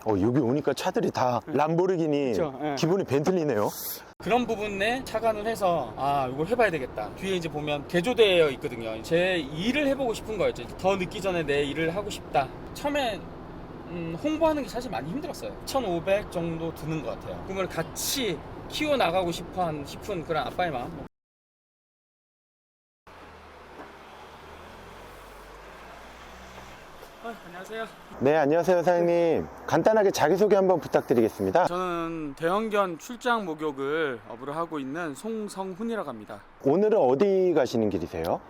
여기 오니까 차들이 다 람보르기니, 그쵸, 예. 기본이 벤틀리네요. 그런 부분에 착안을 해서 이걸 해봐야 되겠다. 뒤에 이제 보면 개조되어 있거든요. 제 일을 해보고 싶은 거였죠. 더 늦기 전에 내 일을 하고 싶다. 처음에 홍보하는 게 사실 많이 힘들었어요. 1,500 정도 드는 것 같아요. 꿈을 같이 키워나가고 싶은 그런 아빠의 마음. 안녕하세요. 네, 안녕하세요, 사장님. 간단하게 자기소개 한번 부탁드리겠습니다. 저는 대형견 출장 목욕을 업으로 하고 있는 송성훈이라고 합니다. 오늘은 어디 가시는 길이세요?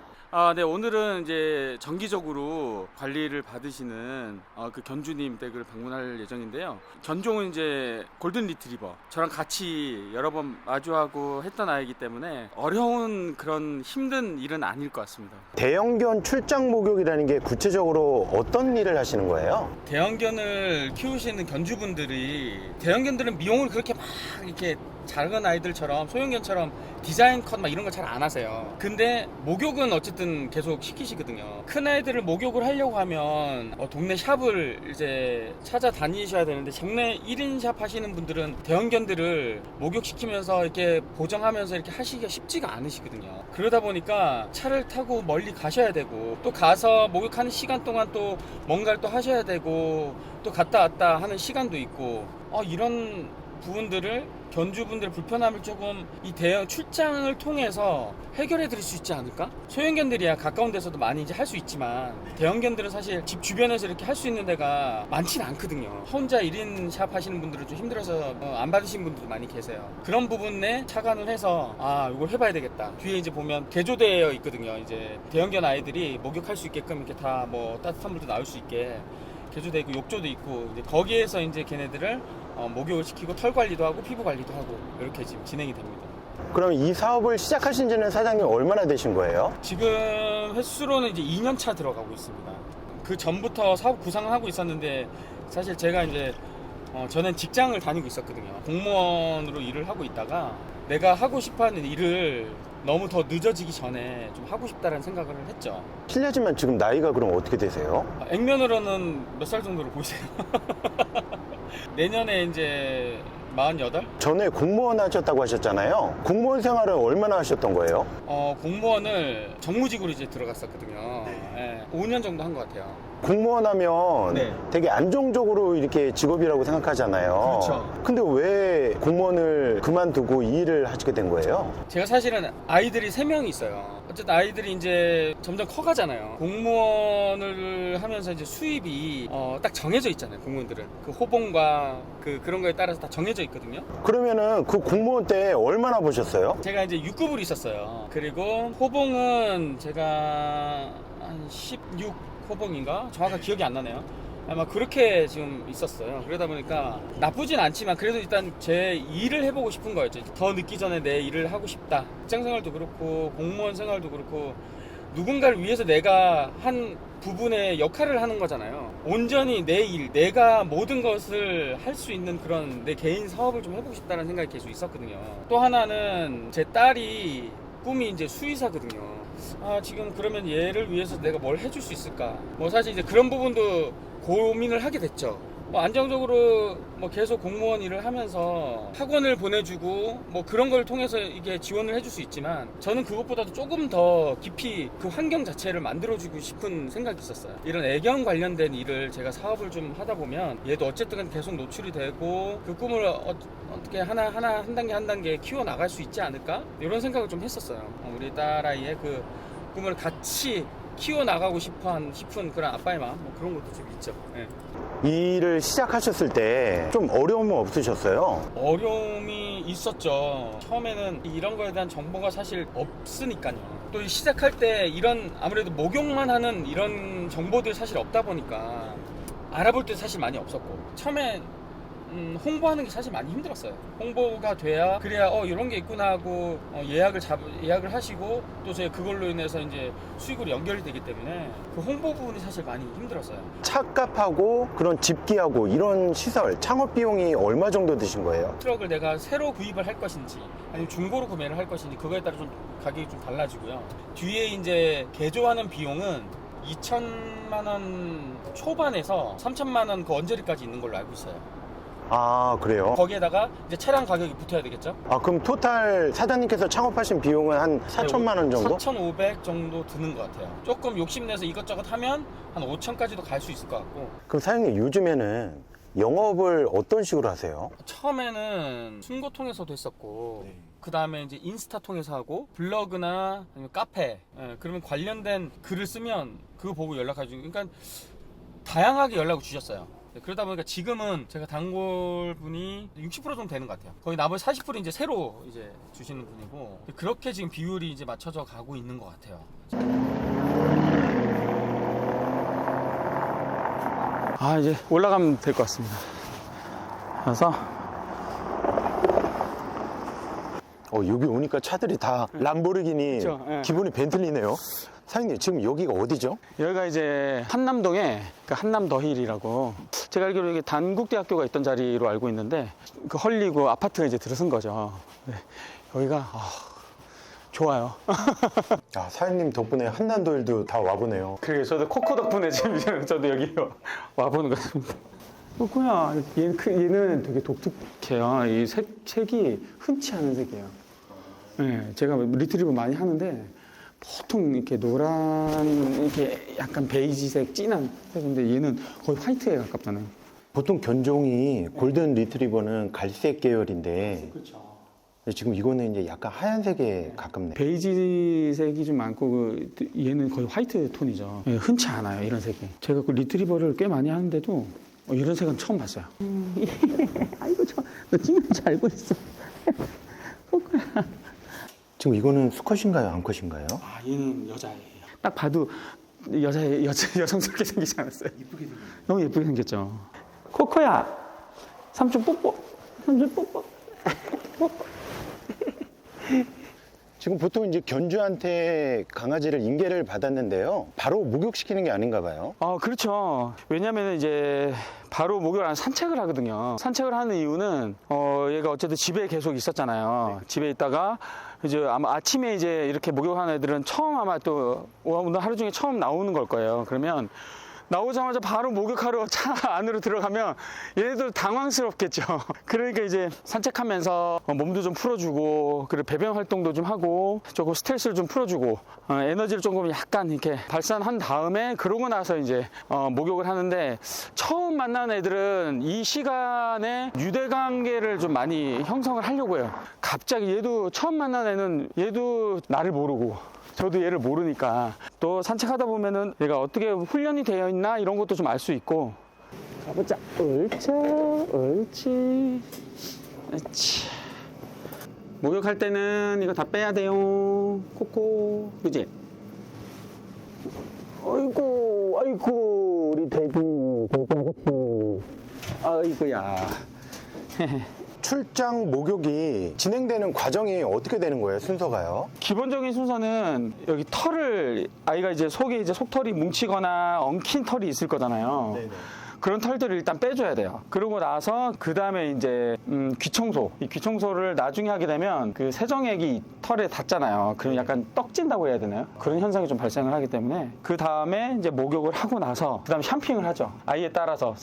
네, 오늘은 이제 정기적으로 관리를 받으시는 그 견주님 댁을 방문할 예정인데요. 견종은 이제 골든 리트리버. 저랑 같이 여러 번 마주하고 했던 아이기 때문에 어려운 그런 힘든 일은 아닐 것 같습니다. 대형견 출장 목욕이라는 게 구체적으로 어떤 일을 하시는 거예요? 대형견을 키우시는 견주분들이, 대형견들은 미용을 그렇게 막 이렇게 작은 아이들처럼 소형견처럼 디자인 컷 막 이런 걸 잘 안 하세요. 근데 목욕은 어쨌든 계속 시키시거든요. 큰 아이들을 목욕을 하려고 하면 동네 샵을 이제 찾아다니셔야 되는데, 동네 1인 샵 하시는 분들은 대형견들을 목욕시키면서 이렇게 보정하면서 이렇게 하시기가 쉽지가 않으시거든요. 그러다 보니까 차를 타고 멀리 가셔야 되고, 또 가서 목욕하는 시간 동안 또 뭔가를 또 하셔야 되고, 또 갔다 왔다 하는 시간도 있고, 이런 부분들을, 견주분들 불편함을 조금 이 대형 출장을 통해서 해결해 드릴 수 있지 않을까? 소형견들이야 가까운 데서도 많이 이제 할 수 있지만, 대형견들은 사실 집 주변에서 이렇게 할 수 있는 데가 많지는 않거든요. 혼자 1인 샵 하시는 분들은 좀 힘들어서 안 받으신 분들도 많이 계세요. 그런 부분에 착안을 해서 이걸 해봐야 되겠다. 뒤에 이제 보면 개조되어 있거든요. 이제 대형견 아이들이 목욕할 수 있게끔 이렇게 다 뭐 따뜻한 물도 나올 수 있게 개조되어 있고, 욕조도 있고, 이제 거기에서 이제 걔네들을 목욕을 시키고 털 관리도 하고 피부 관리도 하고 이렇게 지금 진행이 됩니다. 그럼 이 사업을 시작하신 지는 사장님 얼마나 되신 거예요? 지금 횟수로는 이제 2년 차 들어가고 있습니다. 그 전부터 사업 구상을 하고 있었는데, 사실 제가 이제 저는 직장을 다니고 있었거든요. 공무원으로 일을 하고 있다가 내가 하고 싶어하는 일을 너무 더 늦어지기 전에 좀 하고 싶다는 생각을 했죠. 실례지만 지금 나이가 그럼 어떻게 되세요? 액면으로는 몇 살 정도로 보이세요? 내년에 이제 48? 전에 공무원 하셨다고 하셨잖아요. 공무원 생활을 얼마나 하셨던 거예요? 공무원을 정무직으로 이제 들어갔었거든요. 네. 5년 정도 한 것 같아요. 공무원 하면 네. 되게 안정적으로 이렇게 직업이라고 생각하잖아요. 그렇죠. 근데 왜 공무원을 그만두고 이 일을 하시게 된 거예요? 제가 사실은 아이들이 3명이 있어요. 어쨌든 아이들이 이제 점점 커가잖아요. 공무원을 하면서 이제 수입이 딱 정해져 있잖아요. 공무원들은 그 호봉과 그런 거에 따라서 다 정해져 있거든요. 그러면은 그 공무원 때 얼마나 보셨어요? 제가 이제 6급으로 있었어요. 그리고 호봉은 제가 한 16 호봉인가? 정확하게 기억이 안 나네요. 아마 그렇게 지금 있었어요. 그러다 보니까 나쁘진 않지만 그래도 일단 제 일을 해보고 싶은 거였죠. 더 늦기 전에 내 일을 하고 싶다. 직장 생활도 그렇고 공무원 생활도 그렇고, 누군가를 위해서 내가 한 부분의 역할을 하는 거잖아요. 온전히 내 일, 내가 모든 것을 할 수 있는 그런 내 개인 사업을 좀 해보고 싶다는 생각이 계속 있었거든요. 또 하나는 제 딸이 꿈이 이제 수의사거든요. 지금 그러면 얘를 위해서 내가 뭘 해줄 수 있을까? 뭐 사실 이제 그런 부분도 고민을 하게 됐죠. 뭐 안정적으로 뭐 계속 공무원 일을 하면서 학원을 보내주고 뭐 그런 걸 통해서 이게 지원을 해줄 수 있지만, 저는 그것보다도 조금 더 깊이 그 환경 자체를 만들어주고 싶은 생각이 있었어요. 이런 애견 관련된 일을 제가 사업을 좀 하다 보면 얘도 어쨌든 계속 노출이 되고 그 꿈을 어떻게 하나 한 단계 한 단계 키워 나갈 수 있지 않을까? 이런 생각을 좀 했었어요. 우리 딸아이의 그 꿈을 같이 키워 나가고 싶은 그런 아빠의 마음, 뭐 그런 것도 좀 있죠. 네. 이 일을 시작하셨을 때 좀 어려움은 없으셨어요? 어려움이 있었죠. 처음에는 이런 거에 대한 정보가 사실 없으니까요. 또 시작할 때 이런 아무래도 목욕만 하는 이런 정보들이 사실 없다 보니까 알아볼 때 사실 많이 없었고, 처음에 홍보하는 게 사실 많이 힘들었어요. 홍보가 돼야 그래야 이런 게 있구나 하고 예약을 하시고, 또 제가 그걸로 인해서 이제 수익으로 연결이 되기 때문에 그 홍보 부분이 사실 많이 힘들었어요. 차값하고 그런 집기하고 이런 시설 창업 비용이 얼마 정도 드신 거예요? 트럭을 내가 새로 구입을 할 것인지 아니면 중고로 구매를 할 것인지, 그거에 따라 좀 가격이 좀 달라지고요. 뒤에 이제 개조하는 비용은 2천만 원 초반에서 3천만 원 그 언저리까지 있는 걸로 알고 있어요. 아, 그래요? 거기에다가 이제 차량 가격이 붙어야 되겠죠? 아, 그럼 토탈 사장님께서 창업하신 비용은 한 4천만 원 정도? 4,500 정도 드는 것 같아요. 조금 욕심내서 이것저것 하면 한 5천까지도 갈 수 있을 것 같고. 그럼 사장님 요즘에는 영업을 어떤 식으로 하세요? 처음에는 순고 통해서도 했었고, 그 다음에 이제 인스타 통해서 하고, 블로그나 아니면 카페, 그러면 관련된 글을 쓰면 그거 보고 연락하시고, 그러니까 다양하게 연락을 주셨어요. 그러다 보니까 지금은 제가 단골 분이 60% 정도 되는 것 같아요. 거의 나머지 40% 이제 새로 이제 주시는 분이고, 그렇게 지금 비율이 이제 맞춰져 가고 있는 것 같아요. 아, 이제 올라가면 될 것 같습니다. 그래서 여기 오니까 차들이 다 람보르기니, 그쵸, 예. 기본이 벤틀리네요. 사장님, 지금 여기가 어디죠? 여기가 이제 한남동에 그 한남더힐이라고, 제가 알기로 이게 단국대학교가 있던 자리로 알고 있는데 그 헐리고 아파트가 이제 들어선 거죠. 네, 여기가 좋아요. 아, 사장님 덕분에 한남도일도 다 와보네요. 그러게 저도 코코 덕분에 지금 저도 여기 와보는 것 같습니다. 코코야, 얘는 되게 독특해요. 이 색이 흔치 않은 색이에요. 네, 제가 리트리버 많이 하는데 보통 이렇게 노란, 이렇게 약간 베이지색 진한 색인데 얘는 거의 화이트에 가깝잖아요. 보통 견종이 골든 리트리버는 갈색 계열인데 그렇죠. 지금 이거는 이제 약간 하얀색에 가깝네. 베이지색이 좀 많고 얘는 거의 화이트 톤이죠. 예, 흔치 않아요, 이런 색이. 제가 그 리트리버를 꽤 많이 하는데도 이런 색은 처음 봤어요. 아이고 너 찡한지 알고 있어. 지금 이거는 수컷인가요, 암컷인가요? 아, 얘는 여자예요. 딱 봐도 여성스럽게 생기지 않았어요? 예쁘게 생겼어요. 너무 예쁘게 생겼죠. 코코야, 삼촌 뽀뽀. 삼촌 뽀뽀. 지금 보통 이제 견주한테 강아지를 인계를 받았는데요. 바로 목욕시키는 게 아닌가 봐요. 그렇죠. 왜냐면 이제 바로 목욕을 안 산책을 하거든요. 산책을 하는 이유는 얘가 어쨌든 집에 계속 있었잖아요. 집에 있다가 이제 아마 아침에 이제 이렇게 목욕하는 애들은 처음 아마 또 오늘 하루 중에 처음 나오는 걸 거예요. 그러면 나오자마자 바로 목욕하러 차 안으로 들어가면 얘네들 당황스럽겠죠. 그러니까 이제 산책하면서 몸도 좀 풀어주고, 그리고 배변 활동도 좀 하고, 조금 스트레스를 좀 풀어주고, 에너지를 조금 약간 이렇게 발산한 다음에 그러고 나서 이제 목욕을 하는데, 처음 만난 애들은 이 시간에 유대관계를 좀 많이 형성을 하려고 해요. 갑자기 얘도 처음 만난 애는 얘도 나를 모르고 저도 얘를 모르니까 또 산책하다 보면은 얘가 어떻게 훈련이 되어 있나 이런 것도 좀 알 수 있고. 가보자. 옳지, 옳지, 옳지. 목욕할 때는 이거 다 빼야 돼요. 코코, 그지? 아이고, 아이고, 우리 대구, 대구, 아이고야. 출장 목욕이 진행되는 과정이 어떻게 되는 거예요, 순서가요? 기본적인 순서는 여기 털을, 아이가 이제 속에 이제 속털이 뭉치거나 엉킨 털이 있을 거잖아요. 네네. 그런 털들을 일단 빼줘야 돼요. 그러고 나서 그 다음에 이제 귀청소, 이 귀청소를 나중에 하게 되면 그 세정액이 털에 닿잖아요. 그럼 약간 떡진다고 해야 되나요? 그런 현상이 좀 발생을 하기 때문에 그 다음에 이제 목욕을 하고 나서 그 다음에 샴핑을 하죠. 아이에 따라서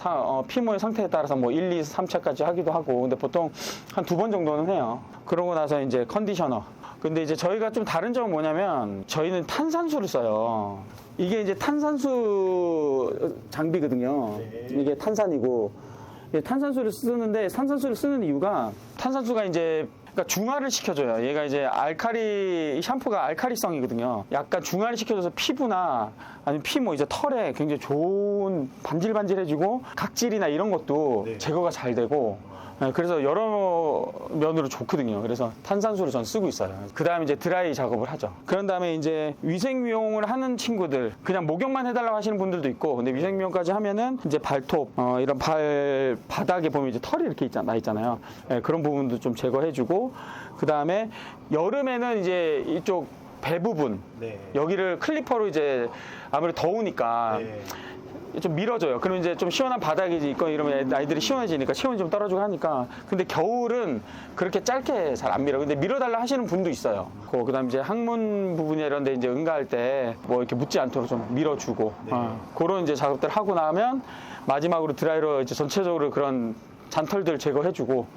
피모의 상태에 따라서 뭐 1, 2, 3차까지 하기도 하고, 근데 보통 한 2번 정도는 해요. 그러고 나서 이제 컨디셔너. 근데 이제 저희가 좀 다른 점은 뭐냐면 저희는 탄산수를 써요. 이게 이제 탄산수 장비거든요. 이게 탄산이고, 탄산수를 쓰는데, 탄산수를 쓰는 이유가, 탄산수가 이제 그러니까 중화를 시켜줘요. 얘가 이제 샴푸가 알카리성이거든요. 약간 중화를 시켜줘서 피부나 아니면 피모 이제 털에 굉장히 좋은 반질반질해지고 각질이나 이런 것도 제거가 잘 되고, 그래서 여러 면으로 좋거든요. 그래서 탄산수를 전 쓰고 있어요. 그 다음에 이제 드라이 작업을 하죠. 그런 다음에 이제 위생 미용을 하는 친구들, 그냥 목욕만 해달라고 하시는 분들도 있고, 근데 위생 미용까지 하면은 이제 발톱, 이런 발 바닥에 보면 이제 털이 이렇게 나 있잖아요. 그런 부분도 좀 제거해주고, 그 다음에 여름에는 이제 이쪽 배 부분, 여기를 클리퍼로 이제 아무래도 더우니까 좀 밀어줘요. 그러면 이제 좀 시원한 바닥이 있고 이러면 아이들이 시원해지니까 체온이 좀 떨어지고 하니까. 근데 겨울은 그렇게 짧게 잘 안 밀어. 근데 밀어달라 하시는 분도 있어요. 그다음 이제 항문 부분이 이런데 이제 응가할 때 뭐 이렇게 묻지 않도록 좀 밀어주고 그런 이제 작업들 하고 나면 마지막으로 드라이로 이제 전체적으로 그런 잔털들 제거해주고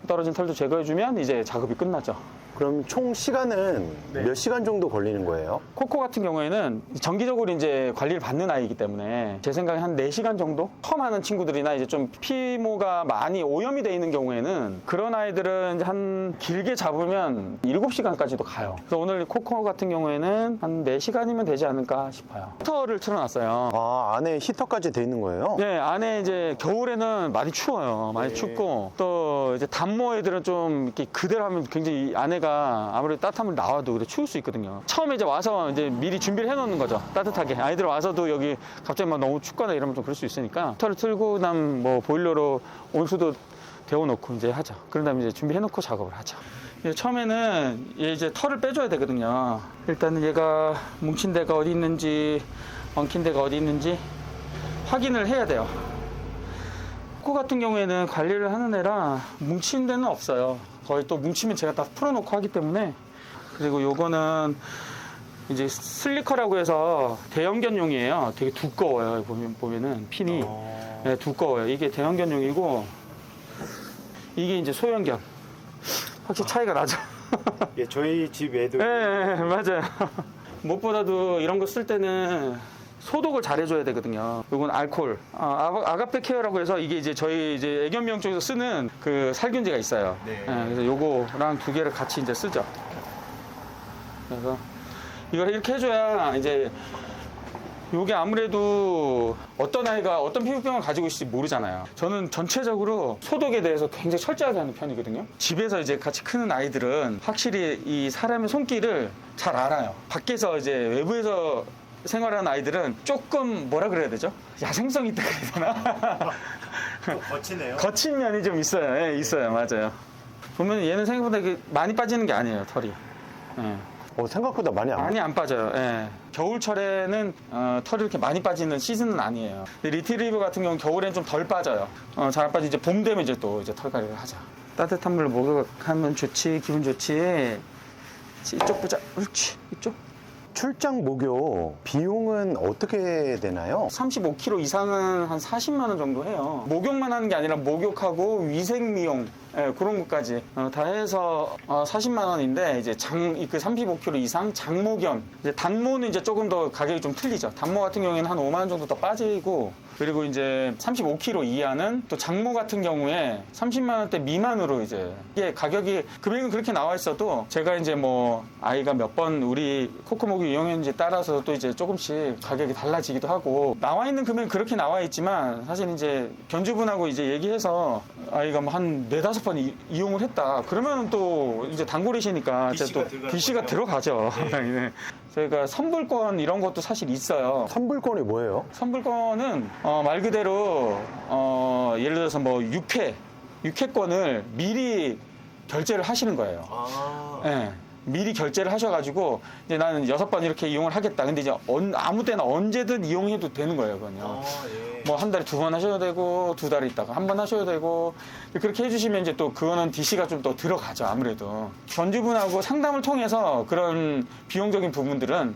떨어진 털도 제거해주면 이제 작업이 끝나죠. 그럼 총 시간은 몇 시간 정도 걸리는 거예요? 코코 같은 경우에는 정기적으로 이제 관리를 받는 아이이기 때문에 제 생각에 한 4시간 정도? 처음 하는 친구들이나 이제 좀 피모가 많이 오염이 돼 있는 경우에는 그런 아이들은 이제 한 길게 잡으면 7시간까지도 가요. 그래서 오늘 코코 같은 경우에는 한 4시간이면 되지 않을까 싶어요. 히터를 틀어놨어요. 아, 안에 히터까지 돼 있는 거예요? 네, 안에 이제 겨울에는 많이 추워요. 많이 춥고 또 이제 단모 애들은 좀 이렇게 그대로 하면 굉장히 안에가 아무래도 따뜻한 물 나와도 그래 추울 수 있거든요. 처음에 이제 와서 이제 미리 준비를 해놓는 거죠. 따뜻하게. 아이들 와서도 여기 갑자기 막 너무 춥거나 이러면 좀 그럴 수 있으니까 히터를 틀고 그다음 뭐 보일러로 온수도 데워놓고 이제 하죠. 그런 다음에 이제 준비해놓고 작업을 하죠. 이제 처음에는 얘 이제 털을 빼줘야 되거든요. 일단은 얘가 뭉친 데가 어디 있는지 엉킨 데가 어디 있는지 확인을 해야 돼요. 코코 같은 경우에는 관리를 하는 애라 뭉친 데는 없어요. 거의 또 뭉치면 제가 다 풀어놓고 하기 때문에. 그리고 요거는 이제 슬리커라고 해서 대형견용이에요. 되게 두꺼워요. 보면은 핀이 네, 두꺼워요. 이게 대형견용이고 이게 이제 소형견. 확실히 차이가 나죠. 예, 저희 집 애도. 네, 맞아요. 무엇보다도 이런 거 쓸 때는 소독을 잘 해줘야 되거든요. 이건 알코올, 아가페 케어라고 해서 이게 이제 저희 이제 애견 미용 쪽에서 쓰는 그 살균제가 있어요. 네. 그래서 요거랑 2개를 같이 이제 쓰죠. 그래서 이걸 이렇게 해줘야 이제 요게 아무래도 어떤 아이가 어떤 피부병을 가지고 있을지 모르잖아요. 저는 전체적으로 소독에 대해서 굉장히 철저하게 하는 편이거든요. 집에서 이제 같이 크는 아이들은 확실히 이 사람의 손길을 잘 알아요. 밖에서 이제 외부에서 생활하는 아이들은 조금 뭐라 그래야 되죠? 야생성이 있다 그래야 되나? 거치네요. 거친 면이 좀 있어요. 예, 있어요. 맞아요. 보면 얘는 생각보다 이렇게 많이 빠지는 게 아니에요, 털이. 예. 생각보다 많이 안. 많이 안 빠져요. 예. 겨울철에는 털이 이렇게 많이 빠지는 시즌은 아니에요. 근데 리트리버 같은 경우는 겨울엔 좀 덜 빠져요. 잘 안 빠지고 이제 봄 되면 이제 또 이제 털갈이를 하자. 따뜻한 물로 목욕하면 좋지, 기분 좋지. 이쪽 보자. 그렇지, 이쪽. 출장 목욕 비용은 어떻게 되나요? 35kg 이상은 한 40만 원 정도 해요. 목욕만 하는 게 아니라 목욕하고 위생 미용 그런 것까지 다 해서 40만 원인데 이제 그 35kg 이상 장모견 이제 단모는 이제 조금 더 가격이 좀 틀리죠. 단모 같은 경우에는 한 5만 원 정도 더 빠지고 그리고 이제 35kg 이하는 또 장모 같은 경우에 30만 원대 미만으로 이제 이게 가격이 금액은 그렇게 나와 있어도 제가 이제 뭐 아이가 몇 번 우리 코코목욕 이용했는지 따라서 또 이제 조금씩 가격이 달라지기도 하고 나와 있는 금액은 그렇게 나와 있지만 사실 이제 견주분하고 이제 얘기해서 아이가 뭐 한 4-5번 이용을 했다 그러면 또 이제 단골이시니까 또 BC가 들어가죠. 네. 저희가 선불권 이런 것도 사실 있어요. 선불권이 뭐예요? 선불권은 말 그대로 예를 들어서 뭐 육회권을 미리 결제를 하시는 거예요. 네, 미리 결제를 하셔가지고 이제 나는 6번 이렇게 이용을 하겠다. 근데 이제 아무 때나 언제든 이용해도 되는 거예요, 그건요. 예. 뭐 한 달에 2번 하셔도 되고 2달 있다가 한 번 하셔도 되고 그렇게 해주시면 이제 또 그거는 DC가 좀 더 들어가죠, 아무래도. 견주분하고 상담을 통해서 그런 비용적인 부분들은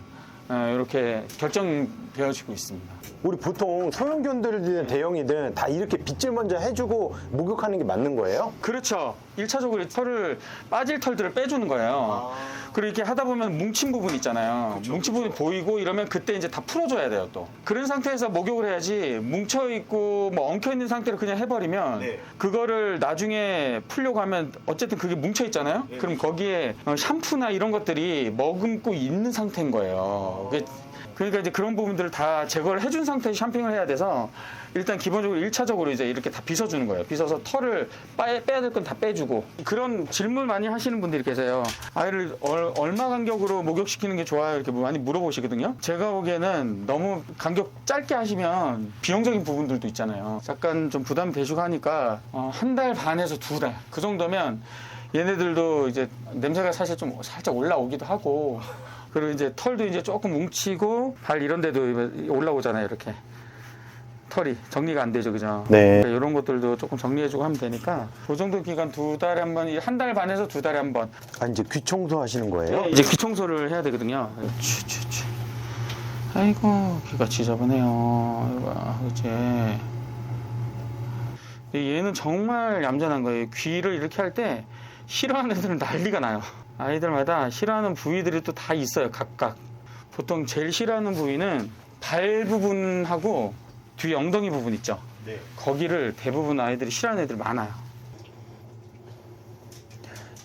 이렇게 결정되어지고 있습니다. 우리 보통 소형견들이든 대형이든 다 이렇게 빗질 먼저 해주고 목욕하는 게 맞는 거예요? 그렇죠. 1차적으로 털을 빠질 털들을 빼주는 거예요. 그리고 이렇게 하다 보면 뭉친 부분 있잖아요. 뭉친 부분이 보이고 이러면 그때 이제 다 풀어줘야 돼요, 또. 그런 상태에서 목욕을 해야지 뭉쳐있고 뭐 엉켜있는 상태로 그냥 해버리면 그거를 나중에 풀려고 하면 어쨌든 그게 뭉쳐있잖아요. 그럼 거기에 샴푸나 이런 것들이 머금고 있는 상태인 거예요. 그러니까 이제 그런 부분들을 다 제거를 해준 상태에 샴핑을 해야 돼서 일단 기본적으로 1차적으로 이제 이렇게 다 빗어주는 거예요. 빗어서 털을 빼야 될 건 다 빼주고. 그런 질문 많이 하시는 분들이 계세요. 아이를 얼마 간격으로 목욕시키는 게 좋아요? 이렇게 많이 물어보시거든요. 제가 보기에는 너무 간격 짧게 하시면 비용적인 부분들도 있잖아요. 약간 좀 부담이 되시고 하니까 한 달 반에서 2달 그 정도면 얘네들도 이제 냄새가 사실 좀 살짝 올라오기도 하고 그리고 이제 털도 이제 조금 뭉치고 발 이런 데도 올라오잖아요, 이렇게. 털이 정리가 안 되죠, 그죠? 네. 그러니까 이런 것들도 조금 정리해주고 하면 되니까 그 정도 기간 2달에 한 번, 한 달 반에서 2달에 한 번. 아, 이제 귀 청소 하시는 거예요? 이제 귀 청소를 해야 되거든요. 아이고 귀가 지저분해요. 아이고 그치. 얘는 정말 얌전한 거예요. 귀를 이렇게 할 때 싫어하는 애들은 난리가 나요. 아이들마다 싫어하는 부위들이 또 다 있어요, 각각. 보통 제일 싫어하는 부위는 발 부분하고 뒤 엉덩이 부분 있죠. 네. 거기를 대부분 아이들이 싫어하는 애들 많아요.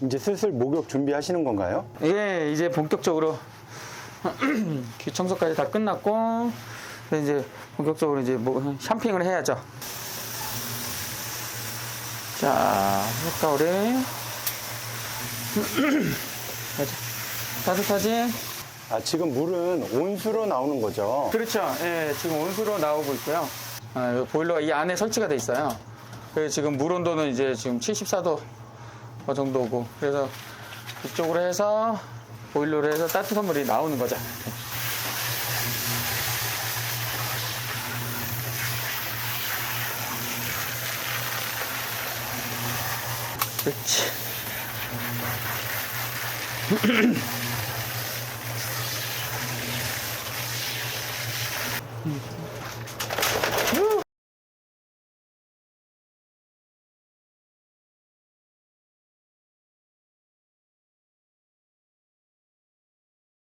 이제 슬슬 목욕 준비하시는 건가요? 예, 이제 본격적으로 귀 청소까지 다 끝났고 이제 본격적으로 이제 뭐 샴핑을 해야죠. 자, 흙가을에 따뜻하지? 아, 지금 물은 온수로 나오는 거죠? 그렇죠. 예, 지금 온수로 나오고 있고요. 아, 보일러가 이 안에 설치가 돼 있어요. 그래서 지금 물 온도는 이제 지금 74도 정도고, 그래서 이쪽으로 해서 보일러로 해서 따뜻한 물이 나오는 거죠. 그렇지.